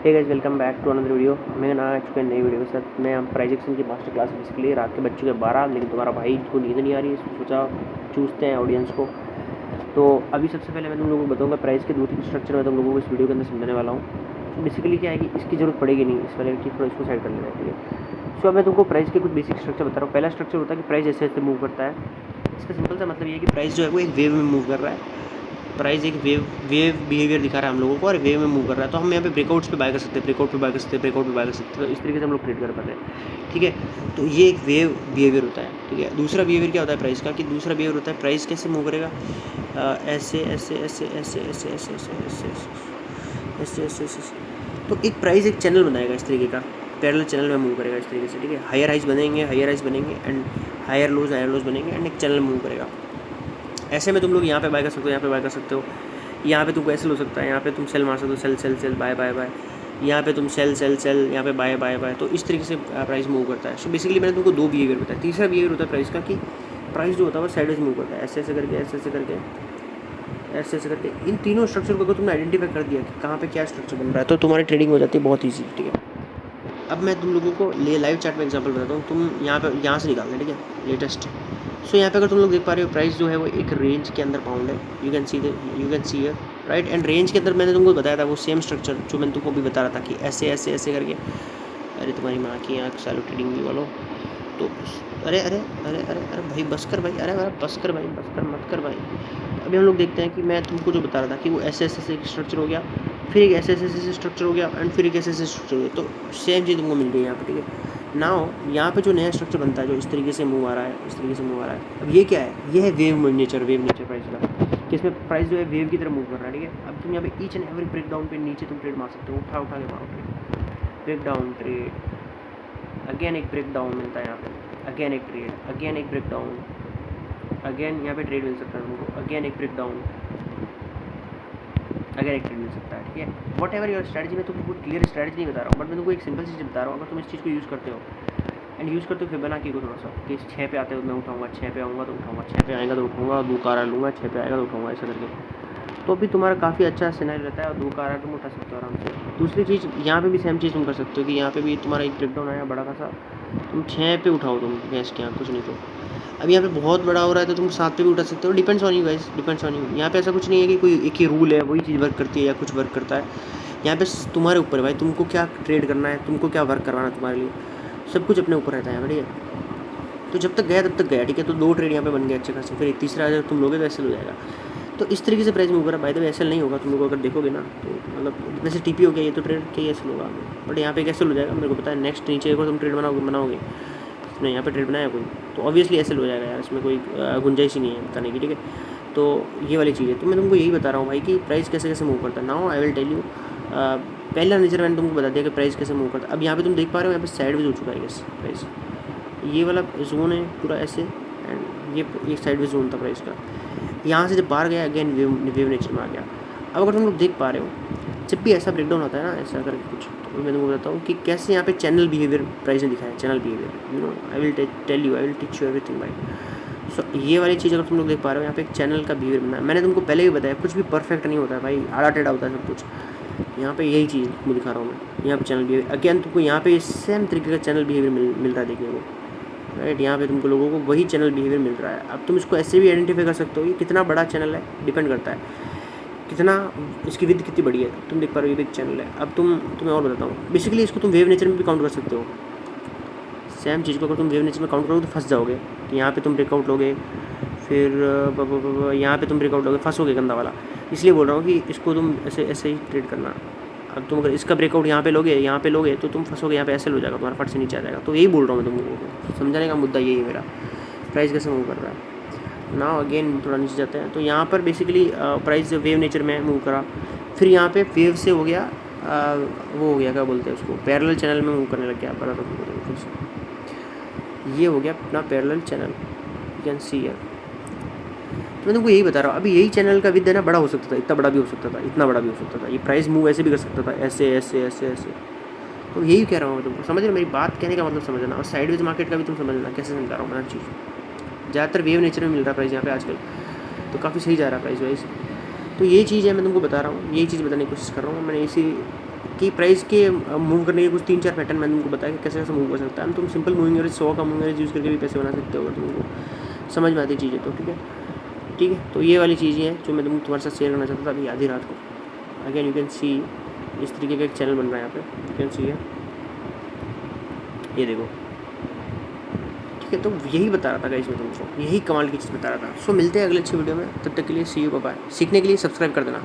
Hey guys, welcome back to another video. मैं ना आ चुका है नई वीडियो के साथ। मैं हम प्राइज एक्शन की मास्टर क्लास बेसिकली रात के बज चुके 12, लेकिन तुम्हारा भाई को नींद नहीं आ रही है, इसको सोचा चूसते हैं ऑडियंस को। तो अभी सबसे पहले मैं तुम लोगों को बताऊंगा प्राइस के 2-3 स्ट्रक्चर मैं तुम लोगों को इस वीडियो के अंदर समझाने वाला हूँ। बेसिकली क्या है कि इसकी जरूरत पड़ेगी नहीं, इस वाले की थोड़ा इसको साइड कर लेना है, ठीक है। सो अब मैं तुमको प्राइस के कुछ बेसिक स्ट्रक्चर बता रहा हूँ। पहला स्ट्रक्चर होता है कि प्राइस ऐसे ऐसे मूव करता है। इसका सिंपल सा मतलब ये है कि प्राइस जो है वो एक वेव में मूव कर रहा है। प्राइस एक वेव बिहेवियर दिखा रहा है हम लोगों को और वेव में मूव कर रहा है। तो हम यहाँ पे ब्रेकआउट्स पे बाय कर सकते हैं, ब्रेकआउट पे बाय कर सकते हैं, ब्रेकआउट पे बाय कर सकते हैं। तो इस तरीके से हम लोग ट्रेड कर पाते हैं, ठीक है। तो ये एक वेव बिहेवियर होता है, ठीक है। दूसरा बिहेवियर क्या होता है प्राइस का, कि दूसरा बिहेवियर होता है प्राइस कैसे मूव करेगा, ऐसे ऐसे ऐसे ऐसे ऐसे ऐसे ऐसे ऐसे ऐसे ऐसे ऐसे। तो एक प्राइस एक चैनल बनाएगा इस तरीके का, पैरेलल चैनल में मूव करेगा इस तरीके से, ठीक है। हायर हाइज बनेंगे एंड हायर लोज बनेंगे एंड एक चैनल मूव करेगा। ऐसे में तुम लोग यहाँ पे बाय कर सकते हो, यहाँ पे बाय कर सकते हो। यहाँ पे तुमको ऐसे हो सकता है, यहाँ पे तुम सेल मार सकते हो, sell sell sell buy buy buy. यहाँ पे तुम सेल सेल सेल, यहाँ पे बाय बाय बाय। तो इस तरीके से प्राइस मूव करता है। सो बेसिकली मैंने तुमको 2 बिहेवियर बताया। तीसरा बिहेवियर होता है प्राइस का कि प्राइस जो होता है वो साइडवेज मूव करता है, ऐसे ऐसे करके, ऐसे ऐसे करके, ऐसे ऐसे करके। इन तीनों स्ट्रक्चर को अगर तुमने आइडेंटिफाई कर दिया कि कहाँ पे क्या स्ट्रक्चर बन रहा है, तो तुम्हारी ट्रेडिंग हो जाती है बहुत ईजी, ठीक है। अब मैं तुम लोगों को लाइव चार्ट में एग्जांपल बताता हूँ। तुम यहाँ से निकालना, ठीक है, लेटेस्ट। सो यहाँ पे अगर तुम लोग देख पा रहे हो प्राइस जो है वो एक रेंज के अंदर बाउंड है। You can see here, right. And range के अंदर मैंने तुमको बताया था वो सेम स्ट्रक्चर जो मैंने तुमको भी बता रहा था कि ऐसे ऐसे ऐसे करके। अरे तुम्हारी माँ की आँख, चालू ट्रेडिंग वालों। तो अरे अरे अरे अरे अरे भाई बस कर भाई, अरे अरे बस कर भाई, बस कर मत कर भाई। अभी हम लोग देखते हैं कि मैं तुमको जो बता रहा था कि वो ऐसे ऐसे ऐसे स्ट्रक्चर हो गया, फिर एक ऐसे ऐसे ऐसे स्ट्रक्चर हो गया एंड फिर एक ऐसे ऐसे स्ट्रक्चर हो गया। तो सेम चीज़ तुमको मिल गई यहाँ पे, ठीक है। नाउ यहाँ पे जो नया स्ट्रक्चर बनता है जो इस तरीके से मूव आ रहा है, इस तरीके से मूव आ रहा है। अब ये क्या है, ये है वेव नेचर प्राइस का, कि इसमें प्राइस जो है वेव की तरह मूव कर रहा है, ठीक है। अब तुम यहाँ पे each and every break down पे नीचे तुम ट्रेड मार सकते हो, उठा के मारो trade, break down trade, again एक ब्रेक डाउन मिलता है यहाँ पे, अगेन एक ट्रेड, अगेन एक ब्रेक डाउन, अगेन यहाँ पे ट्रेड मिल सकता है तुमको, अगेन एक ब्रेक डाउन, अगर एक ट्रेड मिल सकता है, ठीक है। वॉट एवर योर स्ट्रैटेजी, मैं तुमको क्लियर स्ट्रैटेजी नहीं बता रहा हूँ, बट मैं तुमको एक सिंपल चीज़ बता रहा हूँ। अगर तुम इस चीज़ को यूज़ करते हो एंड यूज़ करते हो फिर बना की को थोड़ा सा कि 6 पे आते हो मैं उठाऊंगा, 6 पे आऊँगा तो उठाऊंगा, 6 पे आएगा तो उठाऊंगा, 2 कारा लूँगा, 6 पे आएगा तो उठाऊंगा, ऐसा करके। तो अभी तुम्हारा काफ़ी अच्छा सिनेरियो रहता है और 2 कारा तुम उठा सकते हो आराम से। दूसरी चीज़ यहाँ पे भी सेम चीज़ तुम कर सकते हो कि यहाँ पे भी तुम्हारा एक ब्रेक डाउन आया बड़ा खासा, तुम 6 पे उठाओ तुम गैस के यहाँ, कुछ नहीं तो। अब यहाँ पे बहुत बड़ा हो रहा है तो तुम 7 पे भी उठा सकते हो, depends on you guys, depends on you. यहाँ पे ऐसा कुछ नहीं है कि कोई एक ही रूल है वही चीज़ वर्क करती है या कुछ वर्क करता है। यहाँ पे तुम्हारे ऊपर है भाई, तुमको क्या ट्रेड करना है, तुमको क्या वर्क करवाना है तुम्हारे लिए, सब कुछ अपने ऊपर रहता है, ठीक है। तो जब तक गया तब तक गया, ठीक है। तो 2 ट्रेड यहाँ पे बन गए अच्छे खासे, फिर एक तीसरा अगर तुम लोगे तो ऐसे हो जाएगा। तो इस तरीके से प्राइस मूव करा। बाय द वे ऐसे नहीं होगा, तुम लोग अगर देखोगे ना तो मतलब वैसे टीपी हो गया ये तो ट्रेड के ऐसे होगा, बट यहाँ पे कैसे हो जाएगा मेरे को पता है। नेक्स्ट नीचे एक और तुम ट्रेड बनाओगे नहीं, यहाँ पे ट्रेड बनाया कोई तो ऑब्वियसली ऐसे हो जाएगा यार, इसमें कोई गुंजाइश ही नहीं है बताने की, ठीक है। तो ये वाली चीज़ है। तो मैं तुमको यही बता रहा हूँ भाई कि प्राइस कैसे कैसे मूव करता है। Now I will tell you. पहला नेचर मैंने तुमको बता दिया कि प्राइस कैसे मूव करता है। अब यहाँ पे तुम देख पा रहे हो यहाँ पे साइडवेज हो चुका है प्राइस, ये वाला जोन है पूरा ऐसे, एंड ये एक साइडवेज जोन था प्राइस का। यहाँ से जब बाहर गया अगेन वेव नेचर में आ गया। अब अगर तुम लोग देख पा रहे हो जब भी ऐसा ब्रेकडाउन होता है ना, ऐसा करके कुछ, तो मैं तुमको बताता हूँ कि कैसे यहाँ पे चैनल बिहेवियर प्राइस ने दिखाया है। Channel behaviour, you know, I will tell you, I will teach you everything भाई। सो ये वाली चीज़ अगर तुम लोग देख पा रहे हो यहाँ पे एक चैनल का बिहेवियर बनना है। मैंने तुमको पहले भी बताया कुछ भी परफेक्ट नहीं होता है भाई, आड़ा टेढ़ा होता है सब कुछ। यहाँ पे यही चीज़ तुमको दिखा रहा हूँ मैं। यहाँ पे चैनल बिहेवियर अगेन तुमको यहाँ पे सेम तरीके का चैनल बिहेवियर मिल रहा है देखने को, राइट। यहाँ पे तुमको लोगों को वही चैनल बिहेवियर मिल रहा है। अब तुम इसको ऐसे भी आइडेंटिफाई कर सकते हो, ये कितना बड़ा चैनल है डिपेंड करता है कितना, इसकी विड्थ कितनी बड़ी है। तुम देख पा रहे हो ये बिग चैनल है। अब तुम्हें और बताता हूँ, बेसिकली इसको तुम वेव नेचर में भी काउंट कर सकते हो। सेम चीज़ को अगर तुम वेव नेचर में काउंट करोगे तो फंस जाओगे कि यहाँ पे तुम ब्रेकआउट लोगे, फिर यहाँ पे तुम ब्रेकआउट लोगे, फंसोगे गंदा वाला। इसलिए बोल रहा हूँ कि इसको तुम ऐसे ऐसे ही ट्रेड करना। अब तुम अगर इसका ब्रेकआउट यहाँ पे लोगे तो तुम फंसोगे, यहाँ पे ऐसे हो जाएगा, तुम्हारा फट से नीचे आ जाएगा। तो यही बोल रहा हूँ मैं तुमको, समझाने का मुद्दा यही है मेरा, प्राइस कैसे मूव कर रहा है। नाउ अगेन थोड़ा नीचे जाते हैं। तो यहाँ पर बेसिकली प्राइस वेव नेचर में मूव करा, फिर यहाँ पे वेव से हो गया वो हो गया क्या बोलते हैं उसको, पैरेलल चैनल में मूव करने लग गया। पता तो फिर से ये हो गया अपना parallel channel, you can see here. तो मैं तुमको यही बता रहा हूँ, अभी यही चैनल का विद है ना बड़ा हो सकता था, इतना बड़ा भी हो सकता था, इतना बड़ा भी हो सकता था। ये प्राइस मूव ऐसे भी कर सकता था, ऐसे ऐसे ऐसे ऐसे। तो यही कह रहा हूँ मैं तुमको, समझ रहे मेरी बात, कहने का मतलब समझना। और साइडवेज मार्केट का भी तुम समझना कैसे समझा रहा हूँ मैं हर चीज़। ज़्यादातर वेव नेचर में मिल रहा है प्राइस यहाँ पे आजकल, तो काफ़ी सही जा रहा है प्राइस वाइज। तो ये चीज़ है मैं तुमको बता रहा हूँ, यही चीज़ बताने की कोशिश कर रहा हूँ। मैंने इसी कि प्राइस के मूव करने के कुछ 3-4 पैटर्न मैंने तुमको बताया कि कैसे कैसे मूव कर सकता है। तुम सिंपल मूविंग एवरेज 100 का मूविंग एवरेज यूज़ करके भी पैसे बना सकते हो अगर तुमको समझ में आती चीज़ें तो। ठीक है, तो ये वाली चीज़ें हैं जो मैं तुमको तुम्हारे साथ शेयर करना चाहता था अभी आधी रात को। अगेन यू कैन सी इस तरीके का एक चैनल बन रहा है यहाँ पे, यू कैन सी है, ये देखो। ठीक है, तो यही बता रहा था गाइस मैं तुमको, यही कमाल की चीज़ बता रहा था। सो मिलते हैं अगले अच्छी वीडियो में, तब तक के लिए सी यू, बाय बाय। सीखने के लिए सब्सक्राइब कर देना।